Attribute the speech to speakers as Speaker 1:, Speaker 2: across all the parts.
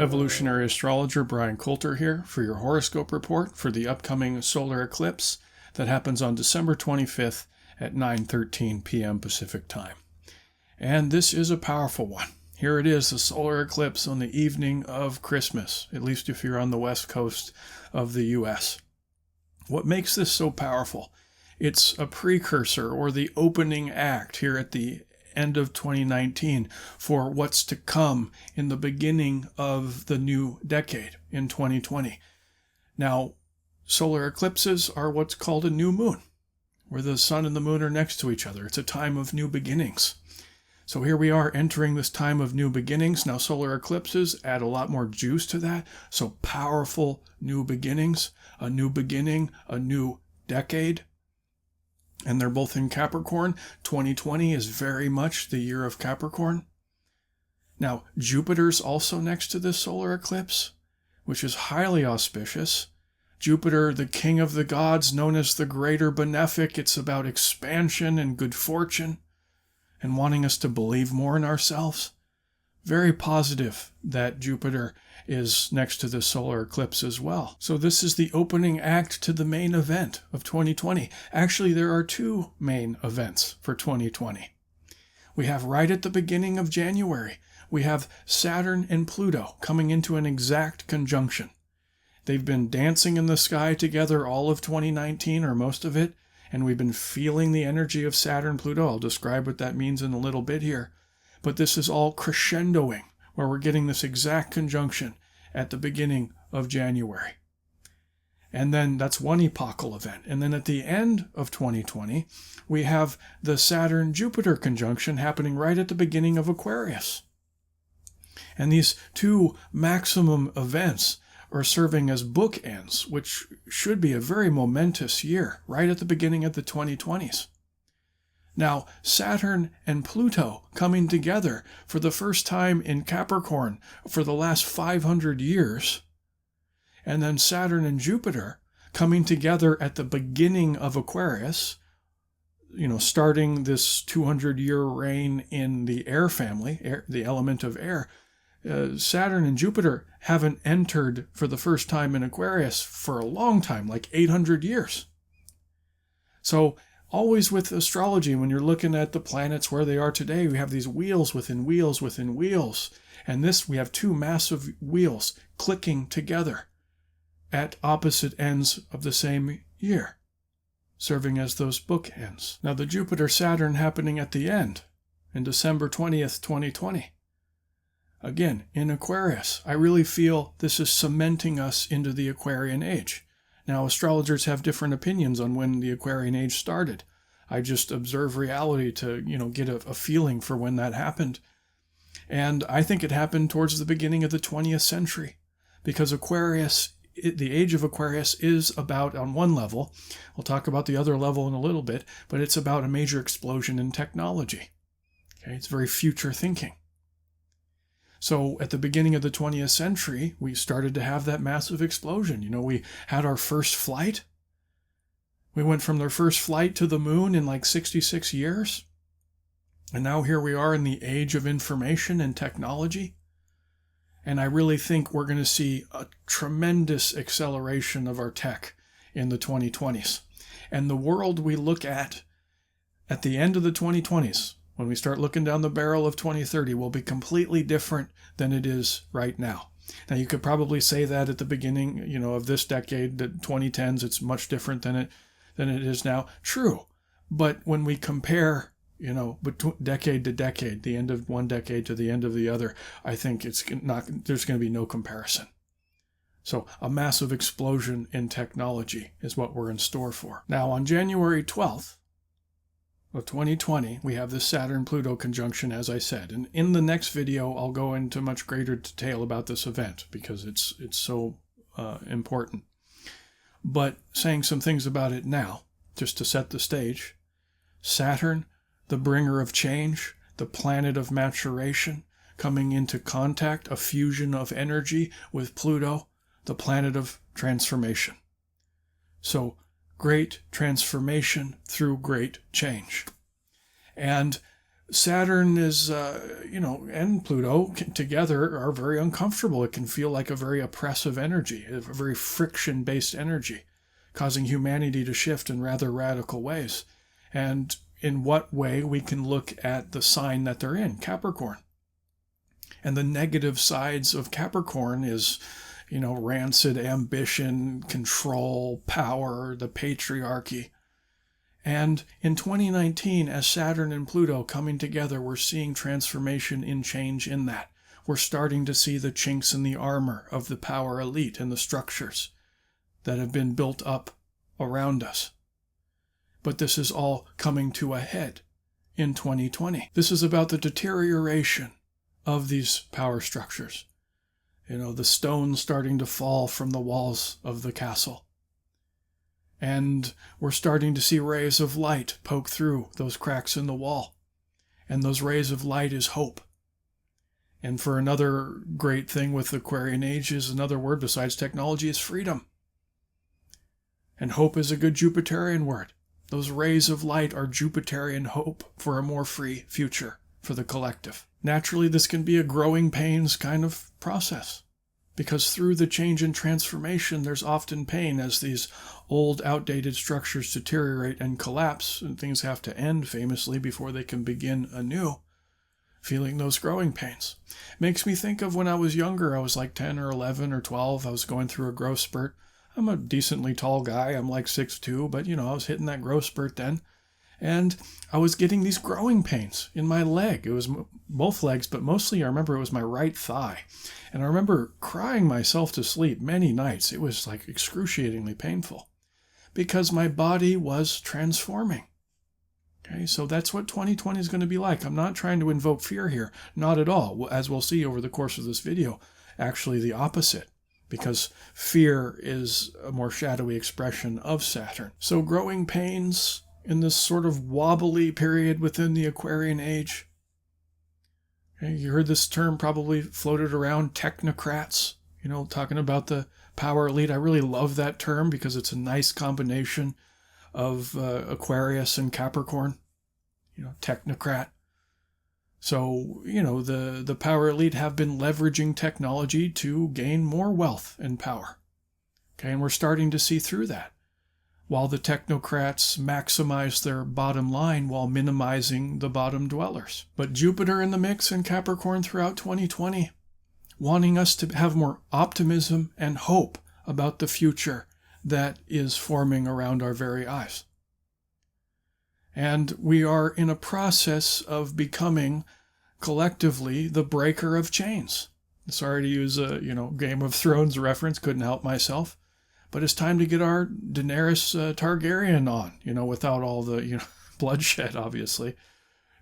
Speaker 1: Evolutionary Astrologer Bryan Colter here for your horoscope report for the upcoming solar eclipse that happens on December 25th at 9:13 p.m. Pacific Time. And this is a powerful one. Here it is, the solar eclipse on the evening of Christmas, at least if you're on the west coast of the U.S. What makes this so powerful? It's a precursor or the opening act here at the end of 2019 for what's to come in the beginning of the new decade in 2020. Now, solar eclipses are what's called a new moon, where the sun and the moon are next to each other. It's a time of new beginnings. So here we are entering this time of new beginnings. Now, solar eclipses add a lot more juice to that. So powerful new beginnings, a new beginning, a new decade. And they're both in Capricorn. 2020 is very much the year of Capricorn. Now, Jupiter's also next to this solar eclipse, which is highly auspicious. Jupiter, the king of the gods, known as the greater benefic. It's about expansion and good fortune and wanting us to believe more in ourselves. Very positive that Jupiter is next to the solar eclipse as well. So this is the opening act to the main event of 2020. Actually, there are two main events for 2020. We have right at the beginning of January, we have Saturn and Pluto coming into an exact conjunction. They've been dancing in the sky together all of 2019, or most of it, and we've been feeling the energy of Saturn-Pluto. I'll describe what that means in a little bit here. But this is all crescendoing, where we're getting this exact conjunction at the beginning of January. And then that's one epochal event. And then at the end of 2020, we have the Saturn-Jupiter conjunction happening right at the beginning of Aquarius. And these two maximum events are serving as bookends, which should be a very momentous year, right at the beginning of the 2020s. Now, Saturn and Pluto coming together for the first time in Capricorn for the last 500 years, and then Saturn and Jupiter coming together at the beginning of Aquarius, starting this 200-year reign in the air family, the element of air. Saturn and Jupiter haven't entered for the first time in Aquarius for a long time, like 800 years. So, always with astrology, when you're looking at the planets where they are today, we have these wheels within wheels within wheels. And we have two massive wheels clicking together at opposite ends of the same year, serving as those bookends. Now, the Jupiter-Saturn happening at the end, in December 20th, 2020. Again, in Aquarius, I really feel this is cementing us into the Aquarian age. Now, astrologers have different opinions on when the Aquarian age started. I just observe reality to, get a feeling for when that happened. And I think it happened towards the beginning of the 20th century, because Aquarius, the age of Aquarius is about, on one level, we'll talk about the other level in a little bit, but it's about a major explosion in technology. Okay, it's very future thinking. So at the beginning of the 20th century, we started to have that massive explosion. We had our first flight. We went from their first flight to the moon in like 66 years. And now here we are in the age of information and technology. And I really think we're going to see a tremendous acceleration of our tech in the 2020s. And the world we look at the end of the 2020s, when we start looking down the barrel of 2030, will be completely different than it is right now. Now, you could probably say that at the beginning, of this decade, the 2010s, it's much different than it is now. True. But when we compare, decade to decade, the end of one decade to the end of the other, I think there's going to be no comparison. So a massive explosion in technology is what we're in store for. Now, on January 12th, of 2020, we have this Saturn-Pluto conjunction, as I said. And in the next video, I'll go into much greater detail about this event because it's so important. But saying some things about it now, just to set the stage. Saturn, the bringer of change, the planet of maturation, coming into contact, a fusion of energy with Pluto, the planet of transformation. So, great transformation through great change. And Saturn is, and Pluto together are very uncomfortable. It can feel like a very oppressive energy, a very friction-based energy, causing humanity to shift in rather radical ways. And in what way we can look at the sign that they're in, Capricorn. And the negative sides of Capricorn is, rancid ambition, control, power, the patriarchy. And in 2019, as Saturn and Pluto coming together, we're seeing transformation in change in that. We're starting to see the chinks in the armor of the power elite and the structures that have been built up around us. But this is all coming to a head in 2020. This is about the deterioration of these power structures. The stones starting to fall from the walls of the castle. And we're starting to see rays of light poke through those cracks in the wall. And those rays of light is hope. And for another great thing with the Aquarian Age is another word besides technology is freedom. And hope is a good Jupiterian word. Those rays of light are Jupiterian hope for a more free future for the collective. Naturally, this can be a growing pains kind of process. Because through the change and transformation, there's often pain as these old, outdated structures deteriorate and collapse, and things have to end famously before they can begin anew. Feeling those growing pains. Makes me think of when I was younger. I was like 10 or 11 or 12. I was going through a growth spurt. I'm a decently tall guy. I'm like 6'2", but I was hitting that growth spurt then. And I was getting these growing pains in my leg. It was both legs, but mostly I remember it was my right thigh. And I remember crying myself to sleep many nights. It was like excruciatingly painful because my body was transforming. Okay, so that's what 2020 is going to be like. I'm not trying to invoke fear here. Not at all. As we'll see over the course of this video, actually the opposite. Because fear is a more shadowy expression of Saturn. So growing pains in this sort of wobbly period within the Aquarian Age. Okay, you heard this term probably floated around, technocrats, talking about the power elite. I really love that term because it's a nice combination of Aquarius and Capricorn, technocrat. So, the power elite have been leveraging technology to gain more wealth and power. Okay, and we're starting to see through that. While the technocrats maximize their bottom line while minimizing the bottom dwellers. But Jupiter in the mix in Capricorn throughout 2020, wanting us to have more optimism and hope about the future that is forming around our very eyes. And we are in a process of becoming collectively the breaker of chains. Sorry to use a, Game of Thrones reference, couldn't help myself. But it's time to get our Daenerys Targaryen on, without all the, bloodshed, obviously,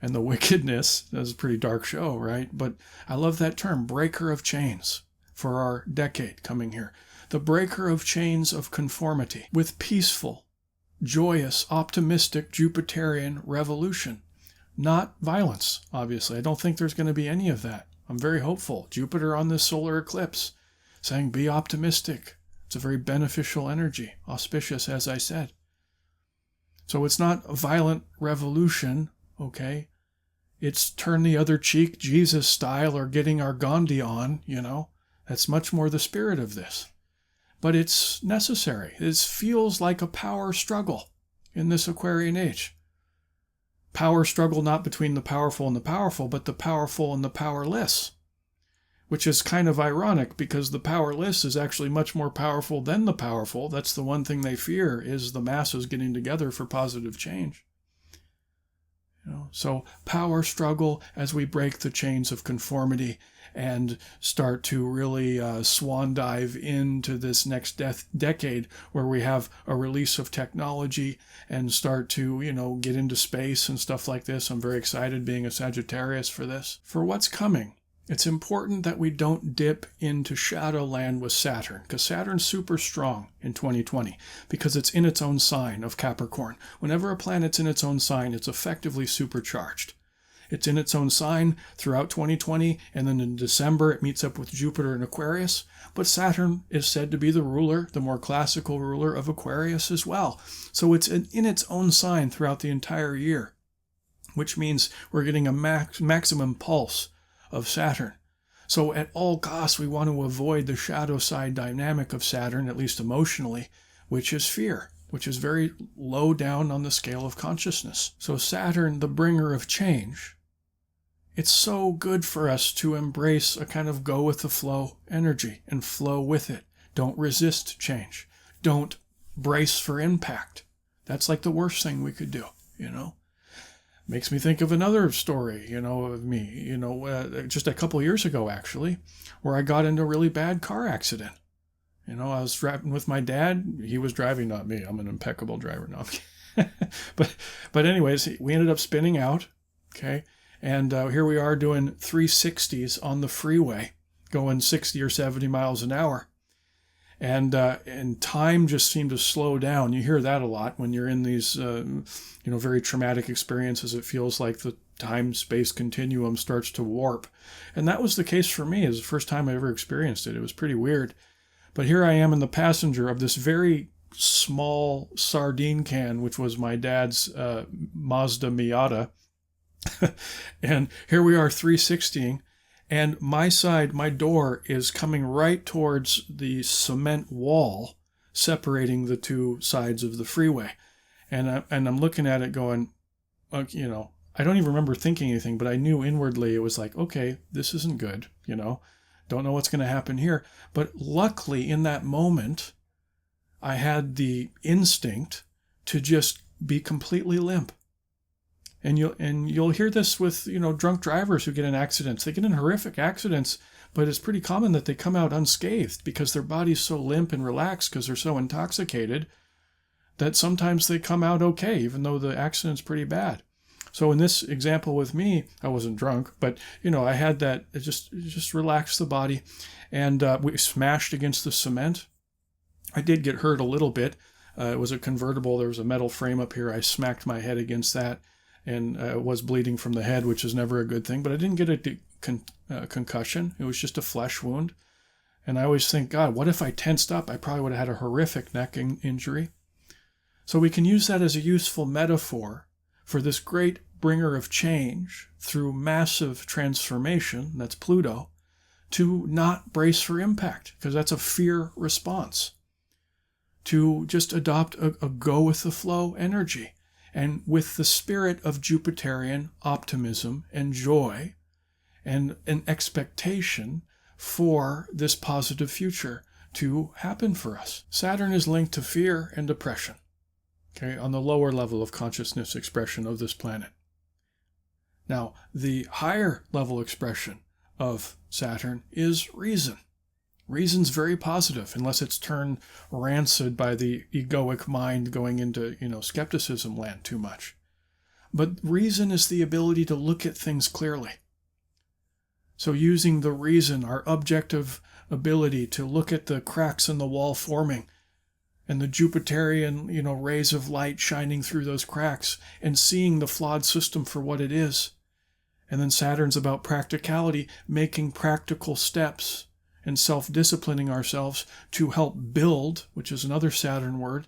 Speaker 1: and the wickedness. That's a pretty dark show, right? But I love that term, breaker of chains, for our decade coming here. The breaker of chains of conformity with peaceful, joyous, optimistic Jupiterian revolution. Not violence, obviously. I don't think there's going to be any of that. I'm very hopeful. Jupiter on this solar eclipse saying be optimistic. It's a very beneficial energy, auspicious, as I said. So it's not a violent revolution, okay? It's turn the other cheek, Jesus style, or getting our Gandhi on, That's much more the spirit of this. But it's necessary. It feels like a power struggle in this Aquarian Age. Power struggle not between the powerful and the powerful, but the powerful and the powerless. Which is kind of ironic because the powerless is actually much more powerful than the powerful. That's the one thing they fear is the masses getting together for positive change. So power struggle as we break the chains of conformity and start to really swan dive into this next decade where we have a release of technology and start to, get into space and stuff like this. I'm very excited being a Sagittarius for this. For what's coming. It's important that we don't dip into Shadowland with Saturn, because Saturn's super strong in 2020, because it's in its own sign of Capricorn. Whenever a planet's in its own sign, it's effectively supercharged. It's in its own sign throughout 2020, and then in December it meets up with Jupiter in Aquarius. But Saturn is said to be the ruler, the more classical ruler of Aquarius as well. So it's in its own sign throughout the entire year. which means we're getting a maximum pulse of Saturn. So at all costs, we want to avoid the shadow side dynamic of Saturn, at least emotionally, which is fear, which is very low down on the scale of consciousness. So Saturn, the bringer of change, it's so good for us to embrace a kind of go with the flow energy and flow with it. Don't resist change. Don't brace for impact. That's like the worst thing we could do, Makes me think of another story, of me, just a couple years ago, actually, where I got into a really bad car accident. I was driving with my dad. He was driving, not me. I'm an impeccable driver. No, but anyways, we ended up spinning out, okay? And here we are doing 360s on the freeway, going 60 or 70 miles an hour. And time just seemed to slow down. You hear that a lot when you're in these, very traumatic experiences. It feels like the time-space continuum starts to warp. And that was the case for me. It was the first time I ever experienced it. It was pretty weird. But here I am in the passenger of this very small sardine can, which was my dad's Mazda Miata. And here we are 360ing. And my side, my door, is coming right towards the cement wall separating the two sides of the freeway. And I'm looking at it going, I don't even remember thinking anything, but I knew inwardly it was like, okay, this isn't good, Don't know what's going to happen here. But luckily, in that moment, I had the instinct to just be completely limp. And you'll hear this with, drunk drivers who get in accidents. They get in horrific accidents, but it's pretty common that they come out unscathed because their body's so limp and relaxed because they're so intoxicated that sometimes they come out okay, even though the accident's pretty bad. So in this example with me, I wasn't drunk, but, I had that, it just relaxed the body. And we smashed against the cement. I did get hurt a little bit. It was a convertible. There was a metal frame up here. I smacked my head against that. And was bleeding from the head, which is never a good thing. But I didn't get a concussion. It was just a flesh wound. And I always think, God, what if I tensed up? I probably would have had a horrific neck injury. So we can use that as a useful metaphor for this great bringer of change through massive transformation, that's Pluto, to not brace for impact, because that's a fear response. To just adopt a go-with-the-flow energy. And with the spirit of Jupiterian optimism and joy and an expectation for this positive future to happen for us. Saturn is linked to fear and depression, okay, on the lower level of consciousness expression of this planet. Now, the higher level expression of Saturn is reason. Reason's very positive, unless it's turned rancid by the egoic mind going into, skepticism land too much. But reason is the ability to look at things clearly. So using the reason, our objective ability to look at the cracks in the wall forming and the Jupiterian, rays of light shining through those cracks and seeing the flawed system for what it is. And then Saturn's about practicality, making practical steps and self-disciplining ourselves to help build, which is another Saturn word,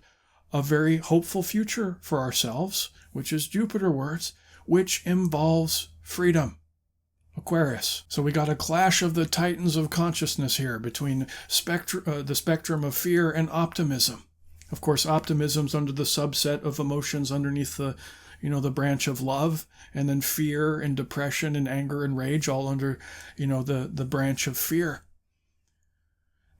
Speaker 1: a very hopeful future for ourselves, which is Jupiter words, which involves freedom. Aquarius. So we got a clash of the titans of consciousness here between the spectrum of fear and optimism. Of course, optimism's under the subset of emotions underneath the branch of love, and then fear and depression and anger and rage all under, the branch of fear.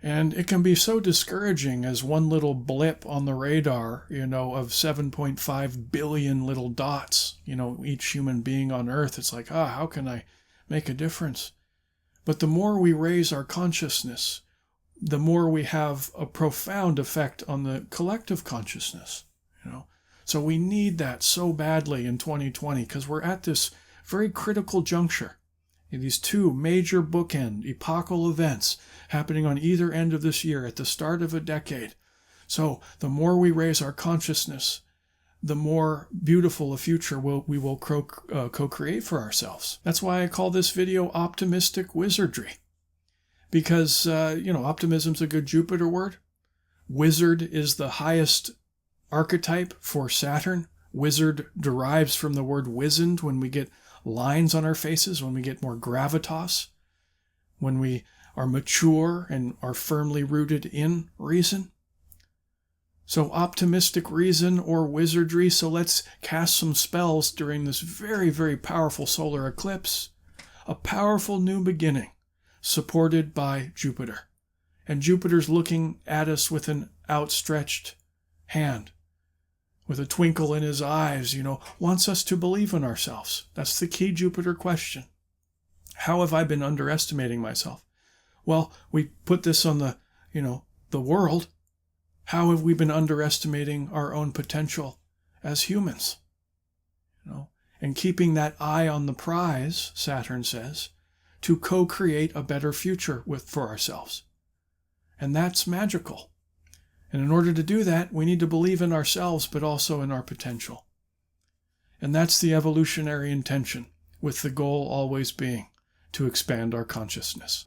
Speaker 1: And it can be so discouraging as one little blip on the radar, of 7.5 billion little dots, each human being on Earth. It's like, how can I make a difference? But the more we raise our consciousness, the more we have a profound effect on the collective consciousness, So we need that so badly in 2020 because we're at this very critical juncture. These two major bookend epochal events happening on either end of this year at the start of a decade. So the more we raise our consciousness, the more beautiful a future we will co-create for ourselves. That's why I call this video Optimistic Wizardry. Because, optimism's a good Jupiter word. Wizard is the highest archetype for Saturn. Wizard derives from the word wizened, when we get lines on our faces, when we get more gravitas, when we are mature and are firmly rooted in reason. So optimistic reason or wizardry. So let's cast some spells during this very, very powerful solar eclipse. A powerful new beginning supported by Jupiter. And Jupiter's looking at us with an outstretched hand, with a twinkle in his eyes, wants us to believe in ourselves. That's the key Jupiter question. How have I been underestimating myself? Well, we put this on the world. How have we been underestimating our own potential as humans? And keeping that eye on the prize, Saturn says, to co-create a better future for ourselves. And that's magical. And in order to do that, we need to believe in ourselves, but also in our potential. And that's the evolutionary intention, with the goal always being to expand our consciousness.